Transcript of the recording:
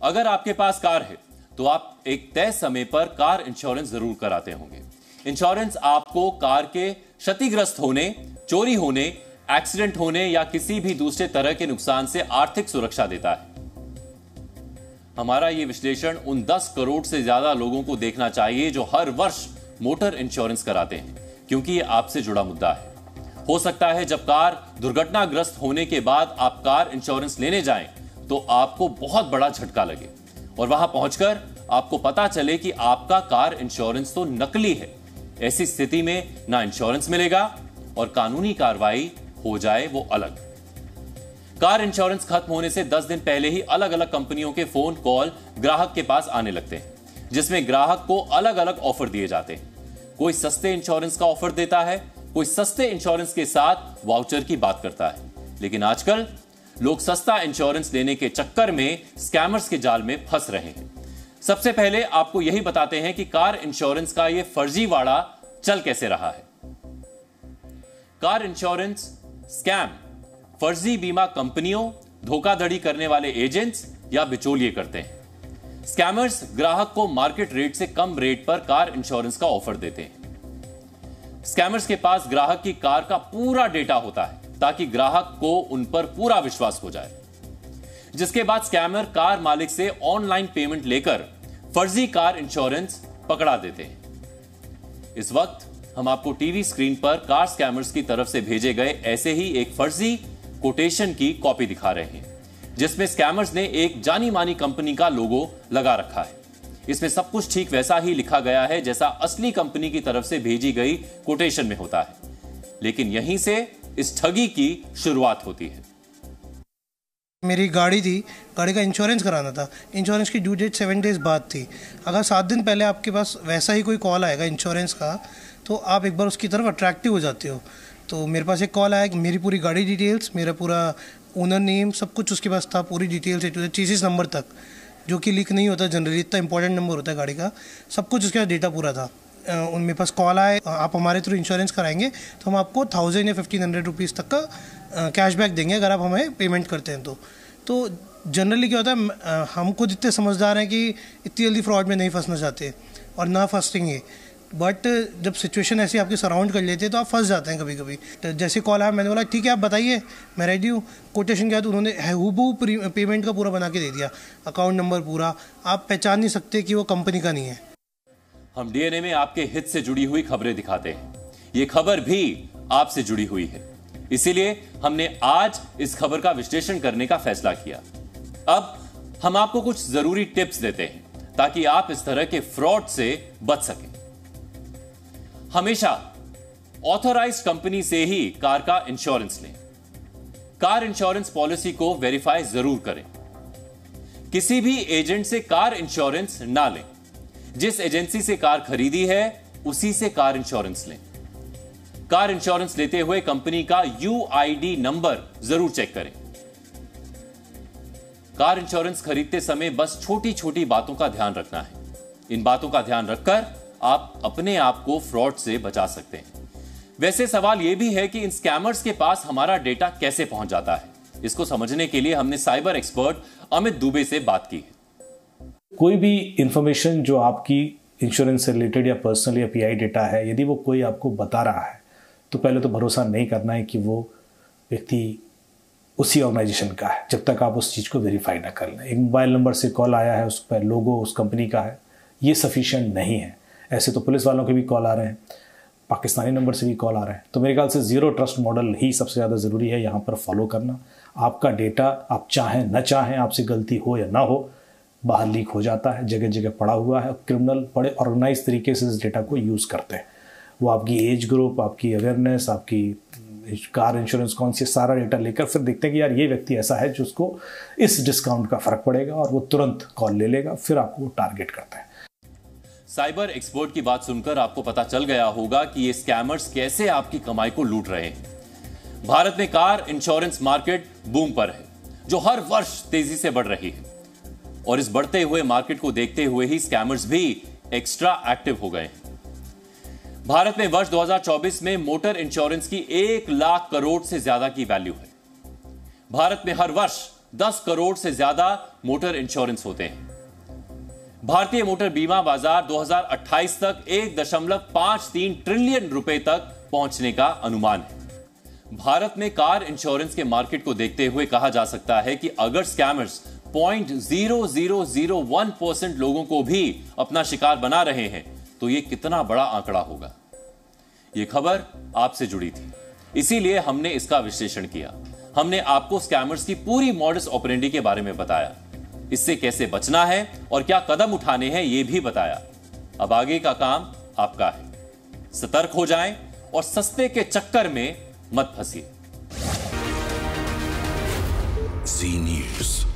अगर आपके पास कार है तो आप एक तय समय पर कार इंश्योरेंस जरूर कराते होंगे। इंश्योरेंस आपको कार के क्षतिग्रस्त होने, चोरी होने, एक्सीडेंट होने या किसी भी दूसरे तरह के नुकसान से आर्थिक सुरक्षा देता है। हमारा यह विश्लेषण उन 10 करोड़ से ज्यादा लोगों को देखना चाहिए जो हर वर्ष मोटर इंश्योरेंस कराते हैं, क्योंकि यह आपसे जुड़ा मुद्दा है। हो सकता है जब कार दुर्घटनाग्रस्त होने के बाद आप कार इंश्योरेंस लेने जाएं तो आपको बहुत बड़ा झटका लगे और वहां पहुंचकर आपको पता चले कि आपका कार इंश्योरेंस तो नकली है। ऐसी स्थिति में ना इंश्योरेंस मिलेगा और कानूनी कार्रवाई हो जाए वो अलग। कार इंश्योरेंस खत्म होने से 10 दिन पहले ही अलग अलग कंपनियों के फोन कॉल ग्राहक के पास आने लगते हैं, जिसमें ग्राहक को अलग अलग ऑफर दिए जाते हैं। कोई सस्ते इंश्योरेंस का ऑफर देता है, कोई सस्ते इंश्योरेंस के साथ वाउचर की बात करता है। लेकिन आजकल लोग सस्ता इंश्योरेंस लेने के चक्कर में स्कैमर्स के जाल में फंस रहे हैं। सबसे पहले आपको यही बताते हैं कि कार इंश्योरेंस का यह फर्जीवाड़ा चल कैसे रहा है। कार इंश्योरेंस स्कैम फर्जी बीमा कंपनियों, धोखाधड़ी करने वाले एजेंट्स या बिचौलिए करते हैं। स्कैमर्स ग्राहक को मार्केट रेट से कम रेट पर कार इंश्योरेंस का ऑफर देते हैं। स्कैमर्स के पास ग्राहक की कार का पूरा डेटा होता है ताकि ग्राहक को उन पर पूरा विश्वास हो जाए, जिसके बाद स्कैमर कार मालिक से ऑनलाइन पेमेंट लेकर फर्जी कार इंश्योरेंस पकड़ा देते हैं। इस वक्त हम आपको टीवी स्क्रीन पर कार स्कैमर्स की तरफ से भेजे गए ऐसे ही एक फर्जी कोटेशन की कॉपी दिखा रहे हैं, जिसमें स्कैमर्स ने एक जानी मानी कंपनी का लोगो लगा रखा है। इसमें सब कुछ ठीक वैसा ही लिखा गया है जैसा असली कंपनी की तरफ से भेजी गई कोटेशन में होता है, लेकिन यहीं से इस ठगी की शुरुआत होती है। मेरी गाड़ी थी, गाड़ी का इंश्योरेंस कराना था। इंश्योरेंस की ड्यू डेट 7 डेज बाद थी। अगर 7 दिन पहले आपके पास वैसा ही कोई कॉल आएगा इंश्योरेंस का, तो आप एक बार उसकी तरफ अट्रैक्टिव हो जाते हो। तो मेरे पास एक कॉल आया कि मेरी पूरी गाड़ी डिटेल्स, मेरा पूरा ओनर नेम, सब कुछ उसके पास था, पूरी डिटेल्स चीज़ नंबर तक, जो कि लीक नहीं होता जनरली, इतना इंपॉर्टेंट नंबर होता है गाड़ी का, सब कुछ उसके पास डेटा पूरा था। मेरे पास कॉल आए, आप हमारे थ्रू इंश्योरेंस कराएंगे तो हम आपको 1000 या 1500 रुपीज़ तक का कैशबैक देंगे अगर आप हमें पेमेंट करते हैं तो जनरली क्या होता है, हम खुद इतने समझदार हैं कि इतनी जल्दी फ्रॉड में नहीं फंसना चाहते और ना फंसेंगे, बट जब सिचुएशन ऐसी आपके सराउंड कर लेते हैं तो आप फंस जाते हैं कभी कभी। तो जैसे कॉल आया, मैंने बोला ठीक है आप बताइए, मैं रेडी हूँ। कोटेशन क्या, तो उन्होंने हूबहू पेमेंट का पूरा बना के दे दिया, अकाउंट नंबर पूरा, आप पहचान नहीं सकते कि वो कंपनी का नहीं है। हम डीएनए में आपके हित से जुड़ी हुई खबरें दिखाते हैं। ये खबर भी आपसे जुड़ी हुई है, इसीलिए हमने आज इस खबर का विश्लेषण करने का फैसला किया। अब हम आपको कुछ जरूरी टिप्स देते हैं ताकि आप इस तरह के फ्रॉड से बच सकें। हमेशा ऑथराइज्ड कंपनी से ही कार का इंश्योरेंस लें। कार इंश्योरेंस पॉलिसी को वेरीफाई जरूर करें। किसी भी एजेंट से कार इंश्योरेंस ना लें। जिस एजेंसी से कार खरीदी है उसी से कार इंश्योरेंस लें। कार इंश्योरेंस लेते हुए कंपनी का यूआईडी नंबर जरूर चेक करें। कार इंश्योरेंस खरीदते समय बस छोटी छोटी बातों का ध्यान रखना है। इन बातों का ध्यान रखकर आप अपने आप को फ्रॉड से बचा सकते हैं। वैसे सवाल यह भी है कि इन स्कैमर्स के पास हमारा डेटा कैसे पहुंच जाता है। इसको समझने के लिए हमने साइबर एक्सपर्ट अमित दुबे से बात की है। कोई भी इंफॉर्मेशन जो आपकी इंश्योरेंस से रिलेटेड या पर्सनल या पीआई डेटा है, यदि वो कोई आपको बता रहा है तो पहले तो भरोसा नहीं करना है कि वो व्यक्ति उसी ऑर्गेनाइजेशन का है जब तक आप उस चीज़ को वेरीफाई ना कर लें। एक मोबाइल नंबर से कॉल आया है, उस पर लोगो उस कंपनी का है, ये सफिशिएंट नहीं है। ऐसे तो पुलिस वालों के भी कॉल आ रहे हैं, पाकिस्तानी नंबर से भी कॉल आ रहे हैं। तो मेरे ख्याल से ज़ीरो ट्रस्ट मॉडल ही सबसे ज़्यादा ज़रूरी है यहाँ पर फॉलो करना। आपका डेटा आप चाहें न चाहें, आपसे गलती हो या ना हो, बाहर लीक हो जाता है, जगह जगह पड़ा हुआ है। क्रिमिनल बड़े ऑर्गेनाइज तरीके से इस डेटा को यूज़ करते हैं। वो आपकी एज ग्रुप, आपकी अवेयरनेस, आपकी कार इंश्योरेंस कौन सी, सारा डेटा लेकर फिर देखते हैं कि यार ये व्यक्ति ऐसा है जिसको इस डिस्काउंट का फ़र्क पड़ेगा, और वो तुरंत कॉल ले लेगा, फिर आपको टारगेट करता है। साइबर एक्सपर्ट की बात सुनकर आपको पता चल गया होगा कि ये स्कैमर्स कैसे आपकी कमाई को लूट रहे हैं। भारत में कार इंश्योरेंस मार्केट बूम पर है, जो हर वर्ष तेजी से बढ़ रही है, और इस बढ़ते हुए मार्केट को देखते हुए ही स्कैमर्स भी एक्स्ट्रा एक्टिव हो गए हैं। भारत में वर्ष 2024 में मोटर इंश्योरेंस की 1 लाख करोड़ से ज्यादा की वैल्यू है। भारत में हर वर्ष 10 करोड़ से ज्यादा मोटर इंश्योरेंस होते हैं। भारतीय मोटर बीमा बाजार 2028 तक 1.53 ट्रिलियन रुपए तक पहुंचने का अनुमान है। भारत में कार इंश्योरेंस के मार्केट को देखते हुए कहा जा सकता है कि अगर स्कैमर्स 0.0001% लोगों को भी अपना शिकार बना रहे हैं तो यह कितना बड़ा आंकड़ा होगा। यह खबर आपसे जुड़ी थी, इसीलिए हमने इसका विश्लेषण किया। हमने आपको स्कैमर्स की पूरी मॉडस ऑपरेंडी के बारे में बताया, इससे कैसे बचना है और क्या कदम उठाने हैं यह भी बताया। अब आगे का काम आपका है। सतर्क हो जाएं और सस्ते के चक्कर में मत फंसिए। जी न्यूज़।